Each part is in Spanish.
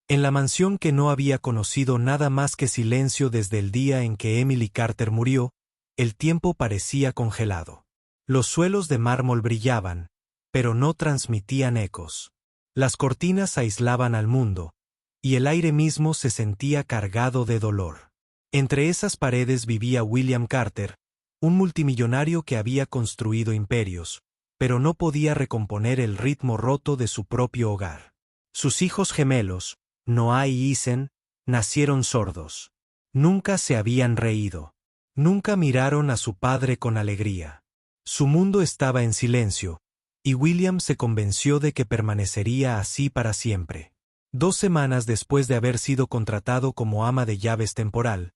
En la mansión que no había conocido nada más que silencio desde el día en que Emily Carter murió, el tiempo parecía congelado. Los suelos de mármol brillaban, pero no transmitían ecos. Las cortinas aislaban al mundo, y el aire mismo se sentía cargado de dolor. Entre esas paredes vivía William Carter, un multimillonario que había construido imperios, pero no podía recomponer el ritmo roto de su propio hogar. Sus hijos gemelos, Noah y Eason, nacieron sordos. Nunca se habían reído. Nunca miraron a su padre con alegría. Su mundo estaba en silencio, y William se convenció de que permanecería así para siempre. 2 semanas después de haber sido contratado como ama de llaves temporal,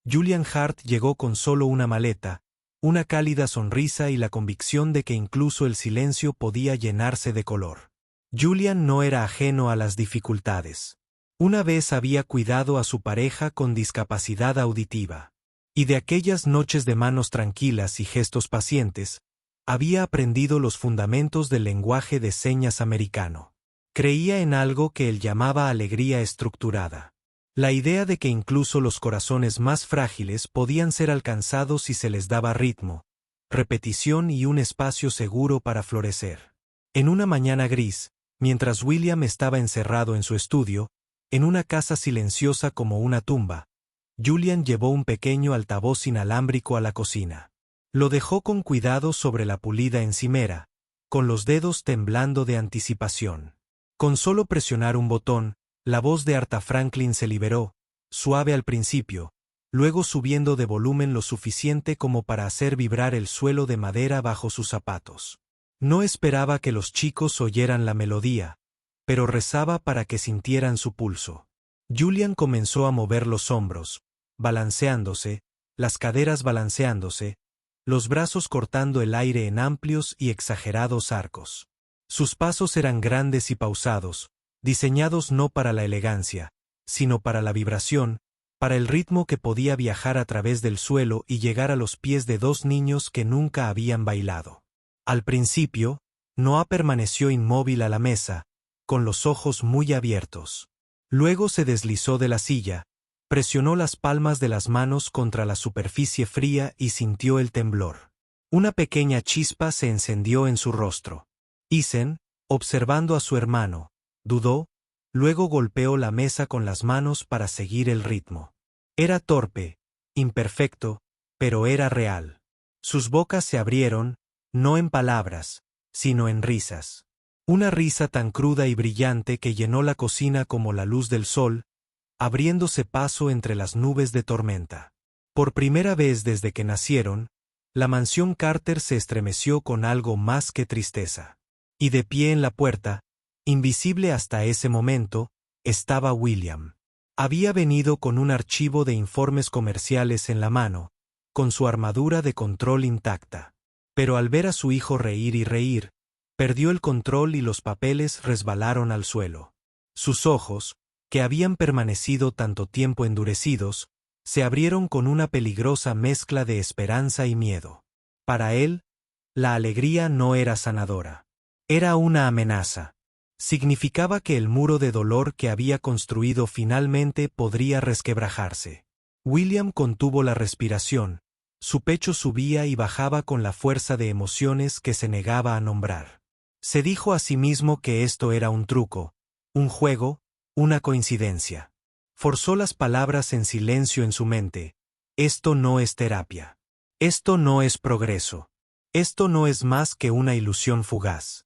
Julian Hart llegó con solo una maleta, una cálida sonrisa y la convicción de que incluso el silencio podía llenarse de color. Julian no era ajeno a las dificultades. Una vez había cuidado a su pareja con discapacidad auditiva. Y de aquellas noches de manos tranquilas y gestos pacientes, había aprendido los fundamentos del lenguaje de señas americano. Creía en algo que él llamaba alegría estructurada. La idea de que incluso los corazones más frágiles podían ser alcanzados si se les daba ritmo, repetición y un espacio seguro para florecer. En una mañana gris, mientras William estaba encerrado en su estudio, en una casa silenciosa como una tumba, Julian llevó un pequeño altavoz inalámbrico a la cocina. Lo dejó con cuidado sobre la pulida encimera, con los dedos temblando de anticipación. Con solo presionar un botón, la voz de Aretha Franklin se liberó, suave al principio, luego subiendo de volumen lo suficiente como para hacer vibrar el suelo de madera bajo sus zapatos. No esperaba que los chicos oyeran la melodía, pero rezaba para que sintieran su pulso. Julian comenzó a mover los hombros, balanceándose, las caderas balanceándose, los brazos cortando el aire en amplios y exagerados arcos. Sus pasos eran grandes y pausados, diseñados no para la elegancia, sino para la vibración, para el ritmo que podía viajar a través del suelo y llegar a los pies de 2 niños que nunca habían bailado. Al principio, Noah permaneció inmóvil a la mesa, con los ojos muy abiertos. Luego se deslizó de la silla, presionó las palmas de las manos contra la superficie fría y sintió el temblor. Una pequeña chispa se encendió en su rostro. Eason, observando a su hermano, dudó, luego golpeó la mesa con las manos para seguir el ritmo. Era torpe, imperfecto, pero era real. Sus bocas se abrieron, no en palabras, sino en risas. Una risa tan cruda y brillante que llenó la cocina como la luz del sol, abriéndose paso entre las nubes de tormenta. Por primera vez desde que nacieron, la mansión Carter se estremeció con algo más que tristeza. Y de pie en la puerta, invisible hasta ese momento, estaba William. Había venido con un archivo de informes comerciales en la mano, con su armadura de control intacta. Pero al ver a su hijo reír y reír, perdió el control y los papeles resbalaron al suelo. Sus ojos, que habían permanecido tanto tiempo endurecidos, se abrieron con una peligrosa mezcla de esperanza y miedo. Para él, la alegría no era sanadora. Era una amenaza. Significaba que el muro de dolor que había construido finalmente podría resquebrajarse. William contuvo la respiración, su pecho subía y bajaba con la fuerza de emociones que se negaba a nombrar. Se dijo a sí mismo que esto era un truco, un juego, una coincidencia. Forzó las palabras en silencio en su mente. Esto no es terapia. Esto no es progreso. Esto no es más que una ilusión fugaz.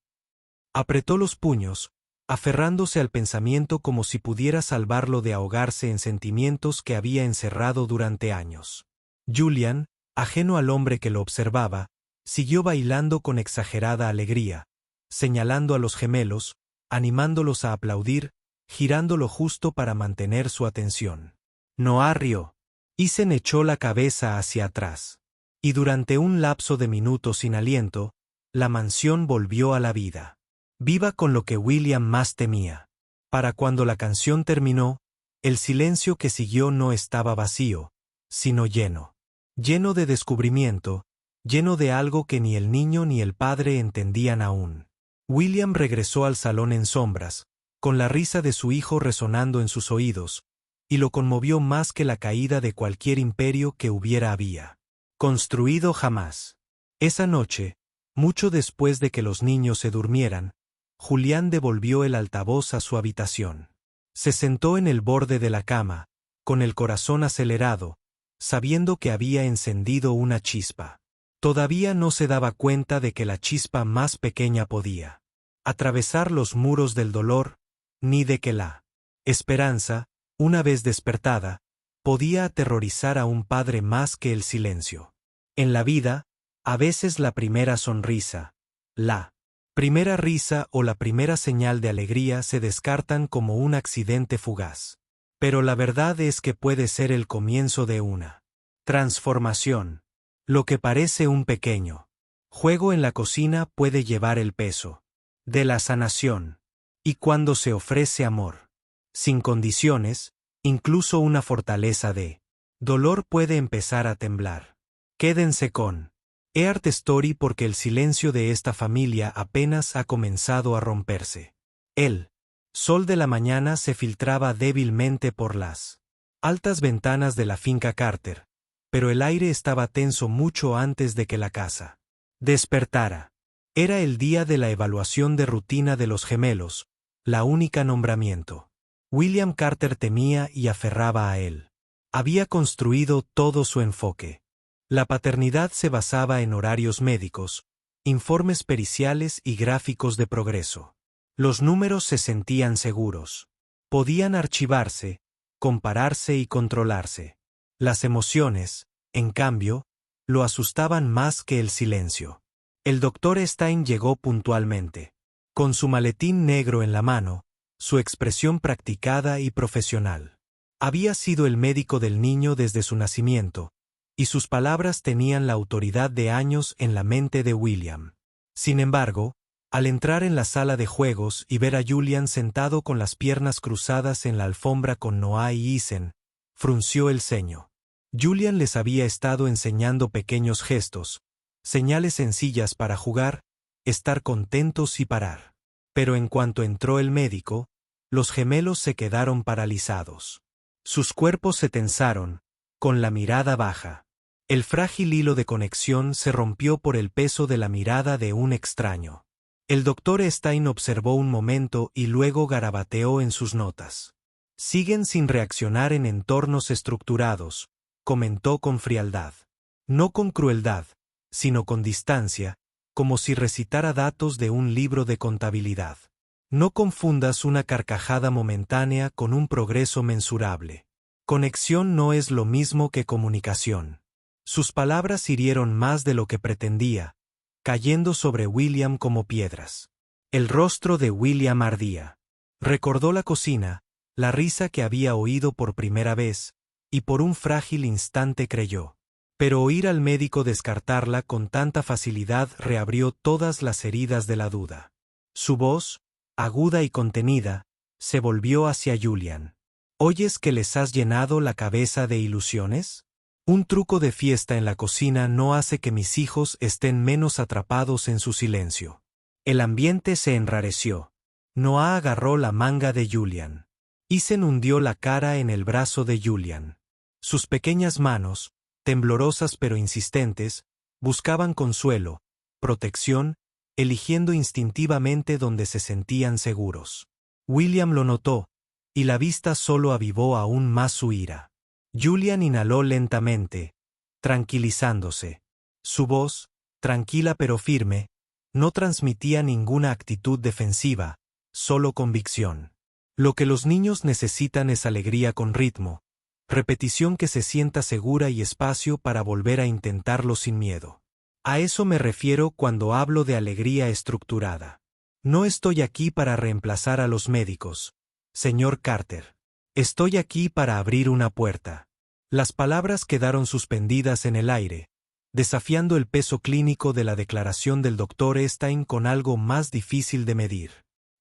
Apretó los puños, aferrándose al pensamiento como si pudiera salvarlo de ahogarse en sentimientos que había encerrado durante años. Julian, ajeno al hombre que lo observaba, siguió bailando con exagerada alegría, señalando a los gemelos, animándolos a aplaudir, girando lo justo para mantener su atención. Noah rió. Eason echó la cabeza hacia atrás. Y durante un lapso de minutos sin aliento, la mansión volvió a la vida. Viva con lo que William más temía. Para cuando la canción terminó, el silencio que siguió no estaba vacío, sino lleno. Lleno de descubrimiento, lleno de algo que ni el niño ni el padre entendían aún. William regresó al salón en sombras, con la risa de su hijo resonando en sus oídos, y lo conmovió más que la caída de cualquier imperio que había construido jamás. Esa noche, mucho después de que los niños se durmieran, Julián devolvió el altavoz a su habitación. Se sentó en el borde de la cama, con el corazón acelerado, sabiendo que había encendido una chispa. Todavía no se daba cuenta de que la chispa más pequeña podía atravesar los muros del dolor, ni de que la esperanza, una vez despertada, podía aterrorizar a un padre más que el silencio. En la vida, a veces la primera sonrisa, la primera risa o la primera señal de alegría se descartan como un accidente fugaz. Pero la verdad es que puede ser el comienzo de una transformación. Lo que parece un pequeño juego en la cocina puede llevar el peso de la sanación. Y cuando se ofrece amor, sin condiciones, incluso una fortaleza de dolor puede empezar a temblar. Quédense con Earth Story porque el silencio de esta familia apenas ha comenzado a romperse. El sol de la mañana se filtraba débilmente por las altas ventanas de la finca Carter, pero el aire estaba tenso mucho antes de que la casa despertara. Era el día de la evaluación de rutina de los gemelos, la única nombramiento. William Carter temía y aferraba a él. Había construido todo su enfoque. La paternidad se basaba en horarios médicos, informes periciales y gráficos de progreso. Los números se sentían seguros. Podían archivarse, compararse y controlarse. Las emociones, en cambio, lo asustaban más que el silencio. El doctor Stein llegó puntualmente. Con su maletín negro en la mano, su expresión practicada y profesional. Había sido el médico del niño desde su nacimiento, y sus palabras tenían la autoridad de años en la mente de William. Sin embargo, al entrar en la sala de juegos y ver a Julian sentado con las piernas cruzadas en la alfombra con Noah y Isen, frunció el ceño. Julian les había estado enseñando pequeños gestos, señales sencillas para jugar, estar contentos y parar. Pero en cuanto entró el médico, los gemelos se quedaron paralizados. Sus cuerpos se tensaron, con la mirada baja. El frágil hilo de conexión se rompió por el peso de la mirada de un extraño. El doctor Stein observó un momento y luego garabateó en sus notas. Siguen sin reaccionar en entornos estructurados, comentó con frialdad. No con crueldad, sino con distancia, como si recitara datos de un libro de contabilidad. No confundas una carcajada momentánea con un progreso mensurable. Conexión no es lo mismo que comunicación. Sus palabras hirieron más de lo que pretendía, cayendo sobre William como piedras. El rostro de William ardía. Recordó la cocina, la risa que había oído por primera vez, y por un frágil instante creyó. Pero oír al médico descartarla con tanta facilidad reabrió todas las heridas de la duda. Su voz, aguda y contenida, se volvió hacia Julian. ¿Oyes que les has llenado la cabeza de ilusiones? Un truco de fiesta en la cocina no hace que mis hijos estén menos atrapados en su silencio. El ambiente se enrareció. Noah agarró la manga de Julian. Isen hundió la cara en el brazo de Julian. Sus pequeñas manos, temblorosas pero insistentes, buscaban consuelo, protección, eligiendo instintivamente donde se sentían seguros. William lo notó, y la vista solo avivó aún más su ira. Julian inhaló lentamente, tranquilizándose. Su voz, tranquila pero firme, no transmitía ninguna actitud defensiva, solo convicción. Lo que los niños necesitan es alegría con ritmo, repetición que se sienta segura y espacio para volver a intentarlo sin miedo. A eso me refiero cuando hablo de alegría estructurada. No estoy aquí para reemplazar a los médicos, señor Carter. Estoy aquí para abrir una puerta. Las palabras quedaron suspendidas en el aire, desafiando el peso clínico de la declaración del Dr. Stein con algo más difícil de medir.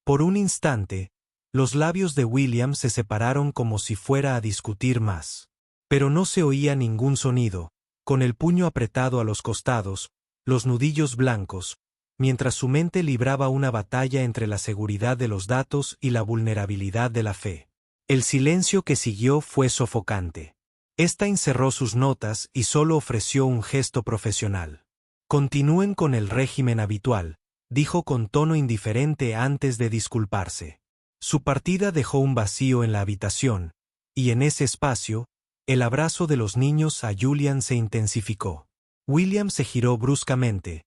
Por un instante, los labios de William se separaron como si fuera a discutir más. Pero no se oía ningún sonido, con el puño apretado a los costados, los nudillos blancos, mientras su mente libraba una batalla entre la seguridad de los datos y la vulnerabilidad de la fe. El silencio que siguió fue sofocante. Stein cerró sus notas y solo ofreció un gesto profesional. Continúen con el régimen habitual, dijo con tono indiferente antes de disculparse. Su partida dejó un vacío en la habitación, y en ese espacio, el abrazo de los niños a Julian se intensificó. William se giró bruscamente,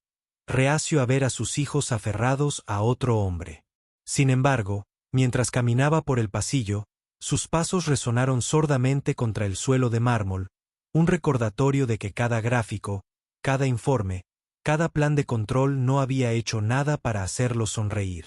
reacio a ver a sus hijos aferrados a otro hombre. Sin embargo, mientras caminaba por el pasillo, sus pasos resonaron sordamente contra el suelo de mármol, un recordatorio de que cada gráfico, cada informe, cada plan de control no había hecho nada para hacerlo sonreír.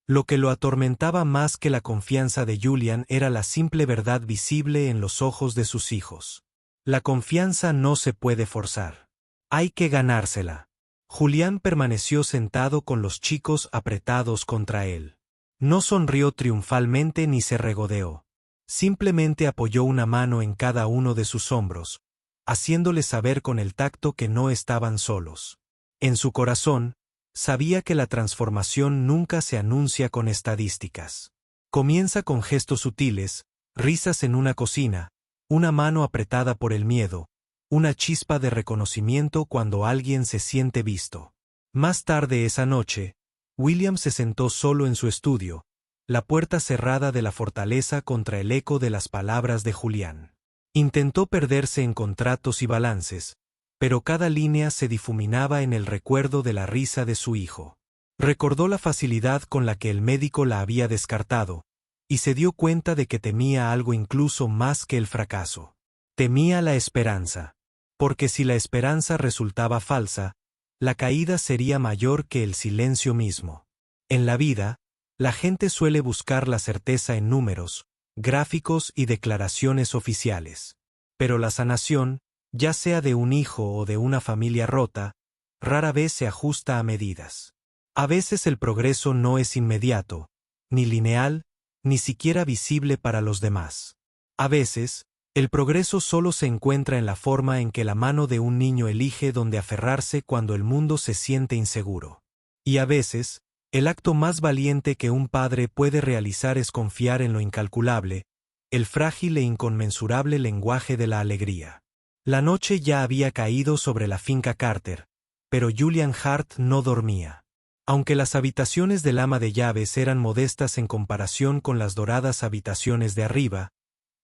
Lo que lo atormentaba más que la confianza de Julian era la simple verdad visible en los ojos de sus hijos. La confianza no se puede forzar. Hay que ganársela. Julián permaneció sentado con los chicos apretados contra él. No sonrió triunfalmente ni se regodeó. Simplemente apoyó una mano en cada uno de sus hombros, haciéndoles saber con el tacto que no estaban solos. En su corazón, sabía que la transformación nunca se anuncia con estadísticas. Comienza con gestos sutiles, risas en una cocina, una mano apretada por el miedo, una chispa de reconocimiento cuando alguien se siente visto. Más tarde esa noche, William se sentó solo en su estudio, la puerta cerrada de la fortaleza contra el eco de las palabras de Julián. Intentó perderse en contratos y balances, pero cada línea se difuminaba en el recuerdo de la risa de su hijo. Recordó la facilidad con la que el médico la había descartado, y se dio cuenta de que temía algo incluso más que el fracaso. Temía la esperanza, porque si la esperanza resultaba falsa, la caída sería mayor que el silencio mismo. En la vida, la gente suele buscar la certeza en números, gráficos y declaraciones oficiales. Pero la sanación, ya sea de un hijo o de una familia rota, rara vez se ajusta a medidas. A veces el progreso no es inmediato, ni lineal, ni siquiera visible para los demás. A veces, el progreso solo se encuentra en la forma en que la mano de un niño elige dónde aferrarse cuando el mundo se siente inseguro. Y a veces, el acto más valiente que un padre puede realizar es confiar en lo incalculable, el frágil e inconmensurable lenguaje de la alegría. La noche ya había caído sobre la finca Carter, pero Julian Hart no dormía. Aunque las habitaciones del ama de llaves eran modestas en comparación con las doradas habitaciones de arriba,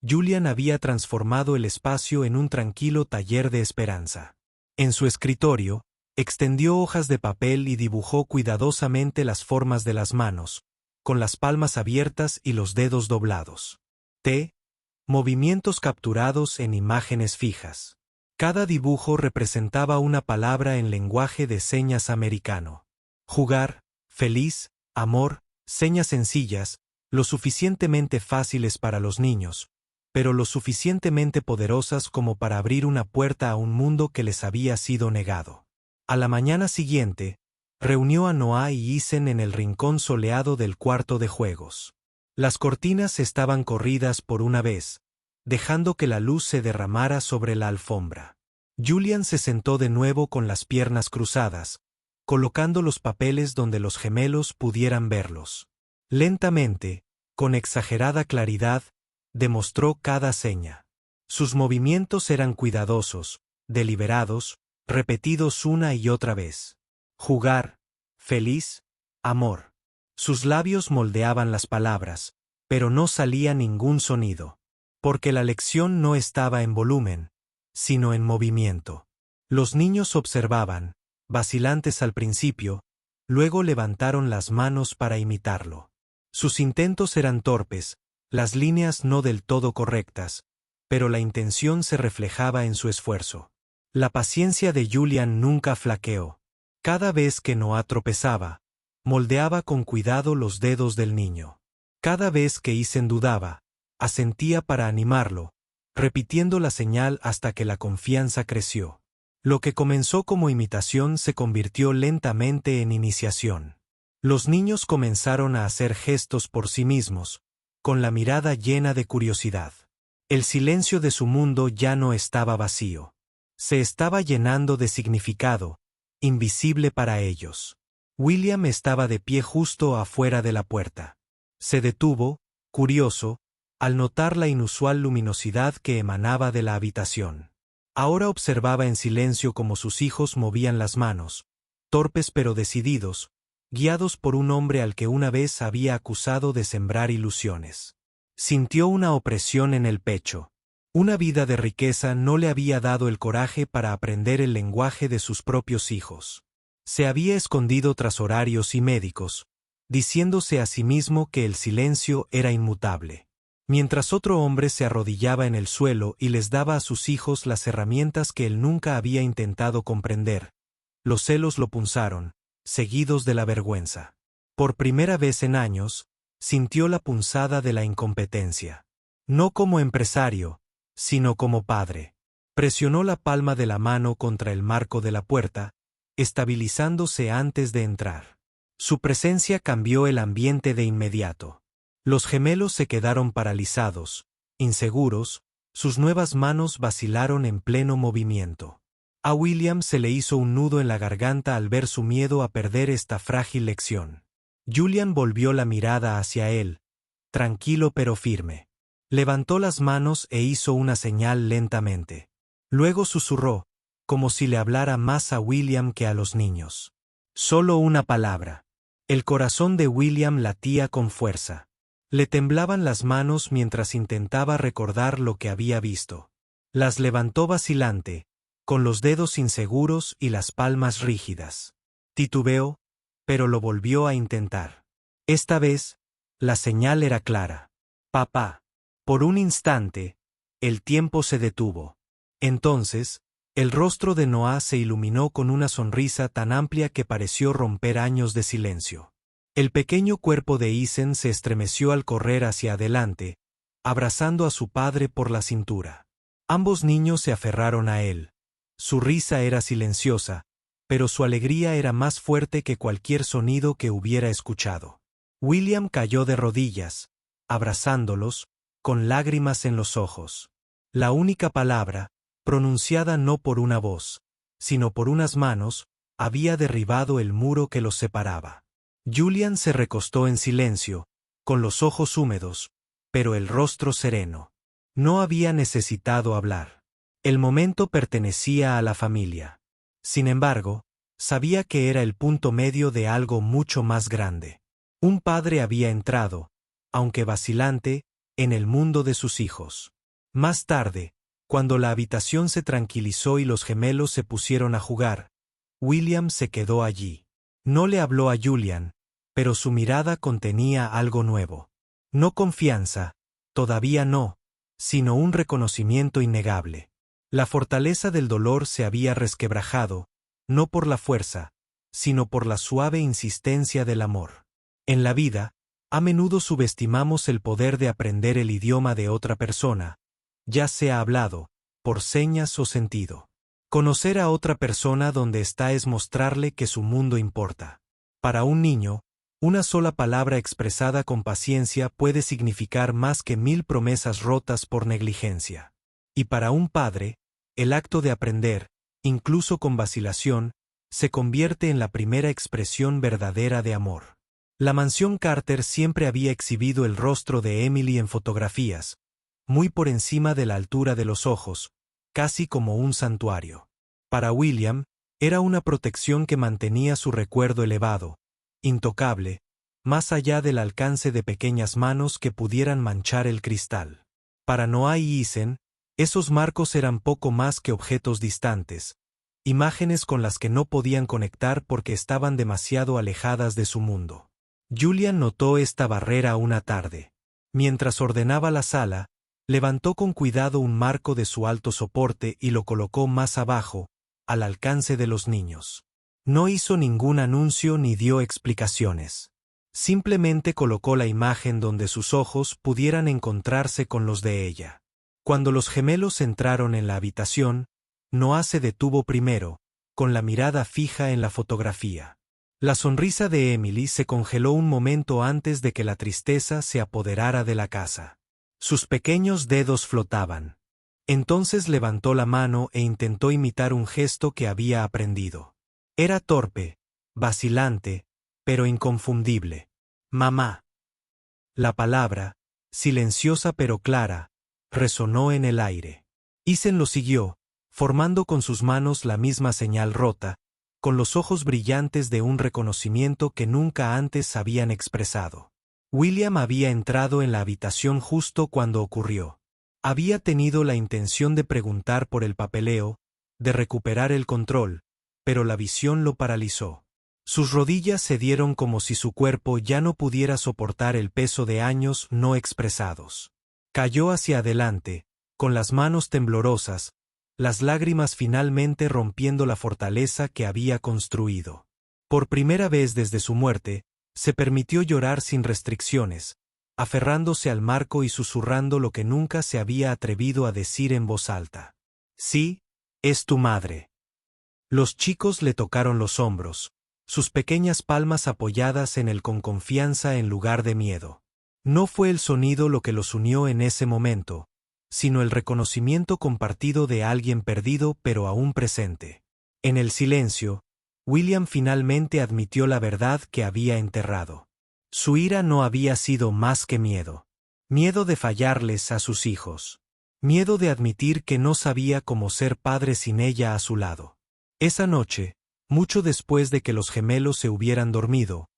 Julian había transformado el espacio en un tranquilo taller de esperanza. En su escritorio, extendió hojas de papel y dibujó cuidadosamente las formas de las manos, con las palmas abiertas y los dedos doblados. Movimientos capturados en imágenes fijas. Cada dibujo representaba una palabra en lenguaje de señas americano. Jugar, feliz, amor, señas sencillas, lo suficientemente fáciles para los niños, pero lo suficientemente poderosas como para abrir una puerta a un mundo que les había sido negado. A la mañana siguiente, reunió a Noah y Isen en el rincón soleado del cuarto de juegos. Las cortinas estaban corridas por una vez, dejando que la luz se derramara sobre la alfombra. Julian se sentó de nuevo con las piernas cruzadas, colocando los papeles donde los gemelos pudieran verlos. Lentamente, con exagerada claridad, demostró cada seña. Sus movimientos eran cuidadosos, deliberados, repetidos una y otra vez. Jugar, feliz, amor. Sus labios moldeaban las palabras, pero no salía ningún sonido, porque la lección no estaba en volumen, sino en movimiento. Los niños observaban, vacilantes al principio, luego levantaron las manos para imitarlo. Sus intentos eran torpes, las líneas no del todo correctas, pero la intención se reflejaba en su esfuerzo. La paciencia de Julian nunca flaqueó. Cada vez que Noah tropezaba, moldeaba con cuidado los dedos del niño. Cada vez que Isen dudaba, asentía para animarlo, repitiendo la señal hasta que la confianza creció. Lo que comenzó como imitación se convirtió lentamente en iniciación. Los niños comenzaron a hacer gestos por sí mismos, con la mirada llena de curiosidad. El silencio de su mundo ya no estaba vacío. Se estaba llenando de significado, invisible para ellos. William estaba de pie justo afuera de la puerta. Se detuvo, curioso, al notar la inusual luminosidad que emanaba de la habitación. Ahora observaba en silencio cómo sus hijos movían las manos, torpes pero decididos, guiados por un hombre al que una vez había acusado de sembrar ilusiones. Sintió una opresión en el pecho. Una vida de riqueza no le había dado el coraje para aprender el lenguaje de sus propios hijos. Se había escondido tras horarios y médicos, diciéndose a sí mismo que el silencio era inmutable. Mientras otro hombre se arrodillaba en el suelo y les daba a sus hijos las herramientas que él nunca había intentado comprender, los celos lo punzaron, seguidos de la vergüenza. Por primera vez en años, sintió la punzada de la incompetencia. No como empresario, sino como padre. Presionó la palma de la mano contra el marco de la puerta, estabilizándose antes de entrar. Su presencia cambió el ambiente de inmediato. Los gemelos se quedaron paralizados, inseguros, sus nuevas manos vacilaron en pleno movimiento. A William se le hizo un nudo en la garganta al ver su miedo a perder esta frágil lección. Julian volvió la mirada hacia él, tranquilo pero firme. Levantó las manos e hizo una señal lentamente. Luego susurró, como si le hablara más a William que a los niños. Solo una palabra. El corazón de William latía con fuerza. Le temblaban las manos mientras intentaba recordar lo que había visto. Las levantó vacilante, con los dedos inseguros y las palmas rígidas. Titubeó, pero lo volvió a intentar. Esta vez, la señal era clara. Papá. Por un instante, el tiempo se detuvo. Entonces, el rostro de Noah se iluminó con una sonrisa tan amplia que pareció romper años de silencio. El pequeño cuerpo de Isen se estremeció al correr hacia adelante, abrazando a su padre por la cintura. Ambos niños se aferraron a él. Su risa era silenciosa, pero su alegría era más fuerte que cualquier sonido que hubiera escuchado. William cayó de rodillas, abrazándolos, con lágrimas en los ojos. La única palabra, pronunciada no por una voz, sino por unas manos, había derribado el muro que los separaba. Julian se recostó en silencio, con los ojos húmedos, pero el rostro sereno. No había necesitado hablar. El momento pertenecía a la familia. Sin embargo, sabía que era el punto medio de algo mucho más grande. Un padre había entrado, aunque vacilante, en el mundo de sus hijos. Más tarde, cuando la habitación se tranquilizó y los gemelos se pusieron a jugar, William se quedó allí. No le habló a Julian, pero su mirada contenía algo nuevo. No confianza, todavía no, sino un reconocimiento innegable. La fortaleza del dolor se había resquebrajado, no por la fuerza, sino por la suave insistencia del amor. En la vida, a menudo subestimamos el poder de aprender el idioma de otra persona, ya sea hablado, por señas o sentido. Conocer a otra persona donde está es mostrarle que su mundo importa. Para un niño, una sola palabra expresada con paciencia puede significar más que 1000 promesas rotas por negligencia. Y para un padre, el acto de aprender, incluso con vacilación, se convierte en la primera expresión verdadera de amor. La mansión Carter siempre había exhibido el rostro de Emily en fotografías, muy por encima de la altura de los ojos, casi como un santuario. Para William, era una protección que mantenía su recuerdo elevado, intocable, más allá del alcance de pequeñas manos que pudieran manchar el cristal. Para Noah y Isen, esos marcos eran poco más que objetos distantes, imágenes con las que no podían conectar porque estaban demasiado alejadas de su mundo. Julian notó esta barrera una tarde. Mientras ordenaba la sala, levantó con cuidado un marco de su alto soporte y lo colocó más abajo, al alcance de los niños. No hizo ningún anuncio ni dio explicaciones. Simplemente colocó la imagen donde sus ojos pudieran encontrarse con los de ella. Cuando los gemelos entraron en la habitación, Noah se detuvo primero, con la mirada fija en la fotografía. La sonrisa de Emily se congeló un momento antes de que la tristeza se apoderara de la casa. Sus pequeños dedos flotaban. Entonces levantó la mano e intentó imitar un gesto que había aprendido. Era torpe, vacilante, pero inconfundible. Mamá. La palabra, silenciosa pero clara, resonó en el aire. Ethan lo siguió, formando con sus manos la misma señal rota, con los ojos brillantes de un reconocimiento que nunca antes habían expresado. William había entrado en la habitación justo cuando ocurrió. Había tenido la intención de preguntar por el papeleo, de recuperar el control, pero la visión lo paralizó. Sus rodillas cedieron como si su cuerpo ya no pudiera soportar el peso de años no expresados. Cayó hacia adelante, con las manos temblorosas, las lágrimas finalmente rompiendo la fortaleza que había construido. Por primera vez desde su muerte, se permitió llorar sin restricciones, aferrándose al marco y susurrando lo que nunca se había atrevido a decir en voz alta. Sí, es tu madre. Los chicos le tocaron los hombros, sus pequeñas palmas apoyadas en él con confianza en lugar de miedo. No fue el sonido lo que los unió en ese momento, sino el reconocimiento compartido de alguien perdido pero aún presente. En el silencio, William finalmente admitió la verdad que había enterrado. Su ira no había sido más que miedo. Miedo de fallarles a sus hijos. Miedo de admitir que no sabía cómo ser padre sin ella a su lado. Esa noche, mucho después de que los gemelos se hubieran dormido,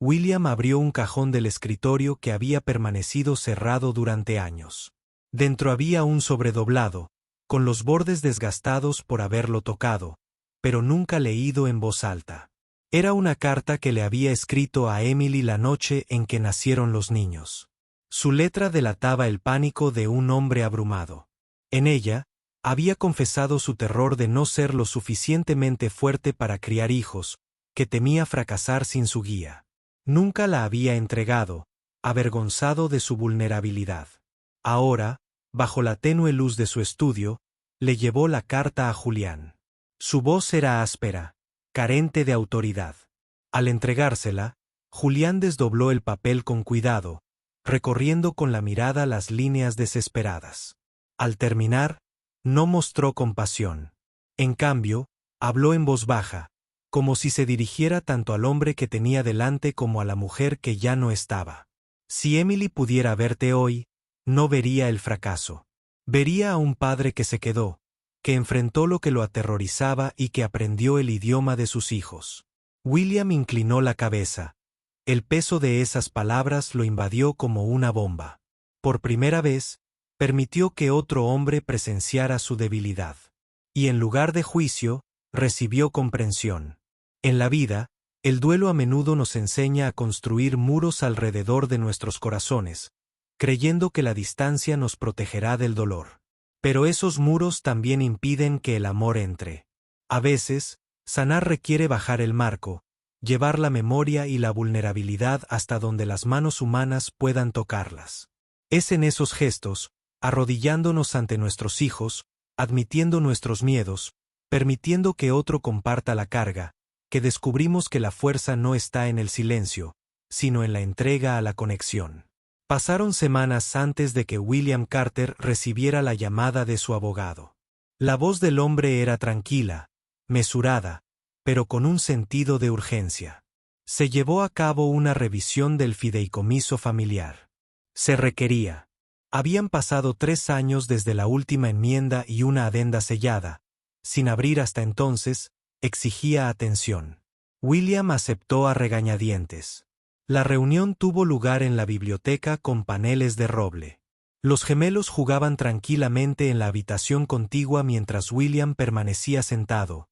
William abrió un cajón del escritorio que había permanecido cerrado durante años. Dentro había un sobredoblado, con los bordes desgastados por haberlo tocado, pero nunca leído en voz alta. Era una carta que le había escrito a Emily la noche en que nacieron los niños. Su letra delataba el pánico de un hombre abrumado. En ella, había confesado su terror de no ser lo suficientemente fuerte para criar hijos, que temía fracasar sin su guía. Nunca la había entregado, avergonzado de su vulnerabilidad. Ahora, bajo la tenue luz de su estudio, le llevó la carta a Julián. Su voz era áspera, carente de autoridad. Al entregársela, Julián desdobló el papel con cuidado, recorriendo con la mirada las líneas desesperadas. Al terminar, no mostró compasión. En cambio, habló en voz baja, como si se dirigiera tanto al hombre que tenía delante como a la mujer que ya no estaba. Si Emily pudiera verte hoy, no vería el fracaso. Vería a un padre que se quedó, que enfrentó lo que lo aterrorizaba y que aprendió el idioma de sus hijos. William inclinó la cabeza. El peso de esas palabras lo invadió como una bomba. Por primera vez, permitió que otro hombre presenciara su debilidad. Y en lugar de juicio, recibió comprensión. En la vida, el duelo a menudo nos enseña a construir muros alrededor de nuestros corazones, creyendo que la distancia nos protegerá del dolor. Pero esos muros también impiden que el amor entre. A veces, sanar requiere bajar el marco, llevar la memoria y la vulnerabilidad hasta donde las manos humanas puedan tocarlas. Es en esos gestos, arrodillándonos ante nuestros hijos, admitiendo nuestros miedos, permitiendo que otro comparta la carga, que descubrimos que la fuerza no está en el silencio, sino en la entrega a la conexión. Pasaron semanas antes de que William Carter recibiera la llamada de su abogado. La voz del hombre era tranquila, mesurada, pero con un sentido de urgencia. Se llevó a cabo una revisión del fideicomiso familiar. Se requería. Habían pasado 3 años desde la última enmienda y una adenda sellada. Sin abrir hasta entonces, exigía atención. William aceptó a regañadientes. La reunión tuvo lugar en la biblioteca con paneles de roble. Los gemelos jugaban tranquilamente en la habitación contigua mientras William permanecía sentado,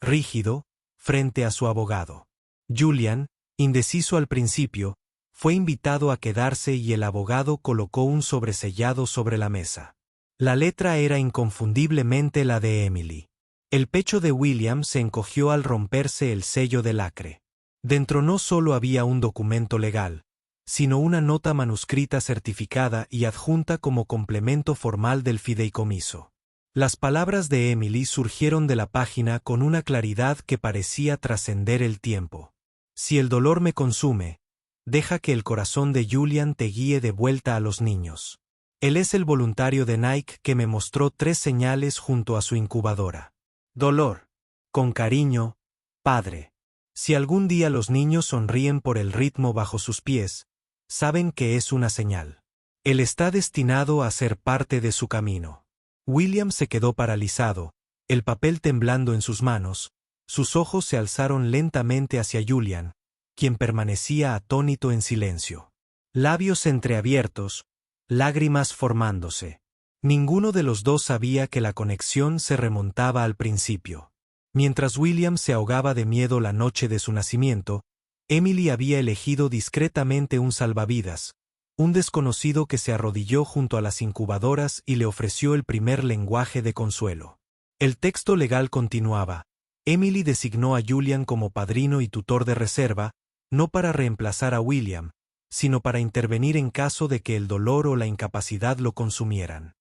rígido, frente a su abogado. Julian, indeciso al principio, fue invitado a quedarse y el abogado colocó un sobresellado sobre la mesa. La letra era inconfundiblemente la de Emily. El pecho de William se encogió al romperse el sello de lacre. Dentro no solo había un documento legal, sino una nota manuscrita certificada y adjunta como complemento formal del fideicomiso. Las palabras de Emily surgieron de la página con una claridad que parecía trascender el tiempo. Si el dolor me consume, deja que el corazón de Julian te guíe de vuelta a los niños. Él es el voluntario de Nike que me mostró 3 señales junto a su incubadora. Dolor. Con cariño, padre. Si algún día los niños sonríen por el ritmo bajo sus pies, saben que es una señal. Él está destinado a ser parte de su camino. William se quedó paralizado, el papel temblando en sus manos, sus ojos se alzaron lentamente hacia Julian, quien permanecía atónito en silencio. Labios entreabiertos, lágrimas formándose. Ninguno de los dos sabía que la conexión se remontaba al principio. Mientras William se ahogaba de miedo la noche de su nacimiento, Emily había elegido discretamente un salvavidas, un desconocido que se arrodilló junto a las incubadoras y le ofreció el primer lenguaje de consuelo. El texto legal continuaba. Emily designó a Julian como padrino y tutor de reserva, no para reemplazar a William, sino para intervenir en caso de que el dolor o la incapacidad lo consumieran.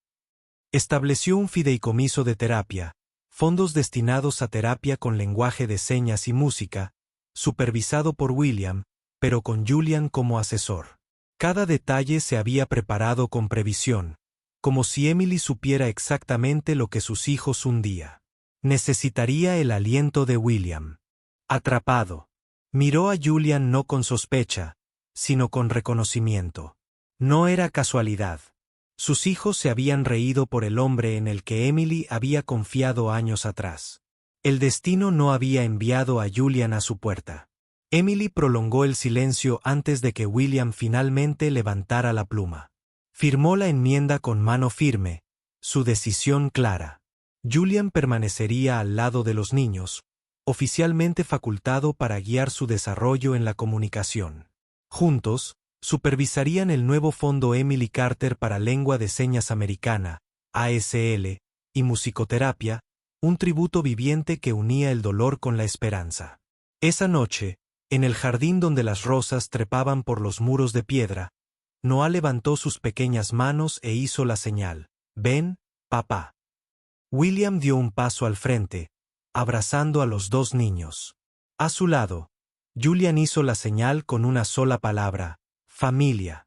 Estableció un fideicomiso de terapia, fondos destinados a terapia con lenguaje de señas y música, supervisado por William, pero con Julian como asesor. Cada detalle se había preparado con previsión, como si Emily supiera exactamente lo que sus hijos un día. Necesitaría el aliento de William. Atrapado. Miró a Julian no con sospecha, sino con reconocimiento. No era casualidad. Sus hijos se habían reído por el hombre en el que Emily había confiado años atrás. El destino no había enviado a Julian a su puerta. Emily prolongó el silencio antes de que William finalmente levantara la pluma. Firmó la enmienda con mano firme, su decisión clara. Julian permanecería al lado de los niños, oficialmente facultado para guiar su desarrollo en la comunicación. Juntos, supervisarían el nuevo Fondo Emily Carter para Lengua de Señas Americana, ASL, y musicoterapia, un tributo viviente que unía el dolor con la esperanza. Esa noche, en el jardín donde las rosas trepaban por los muros de piedra, Noah levantó sus pequeñas manos e hizo la señal: «Ven, papá». William dio un paso al frente, abrazando a los dos niños. A su lado, Julian hizo la señal con una sola palabra: familia.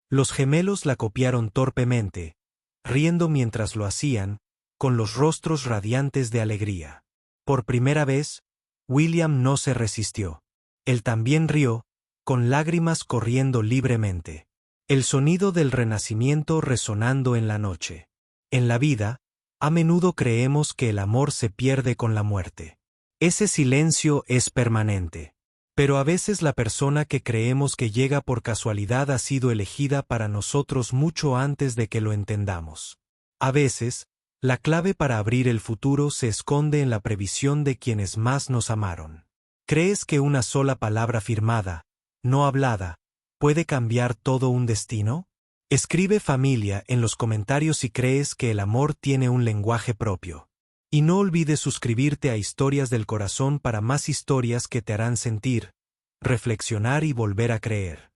Los gemelos la copiaron torpemente, riendo mientras lo hacían, con los rostros radiantes de alegría. Por primera vez, William no se resistió. Él también rió, con lágrimas corriendo libremente. El sonido del renacimiento resonando en la noche. En la vida, a menudo creemos que el amor se pierde con la muerte. Ese silencio es permanente. Pero a veces la persona que creemos que llega por casualidad ha sido elegida para nosotros mucho antes de que lo entendamos. A veces, la clave para abrir el futuro se esconde en la previsión de quienes más nos amaron. ¿Crees que una sola palabra firmada, no hablada, puede cambiar todo un destino? Escribe familia en los comentarios si crees que el amor tiene un lenguaje propio. Y no olvides suscribirte a Historias del Corazón para más historias que te harán sentir, reflexionar y volver a creer.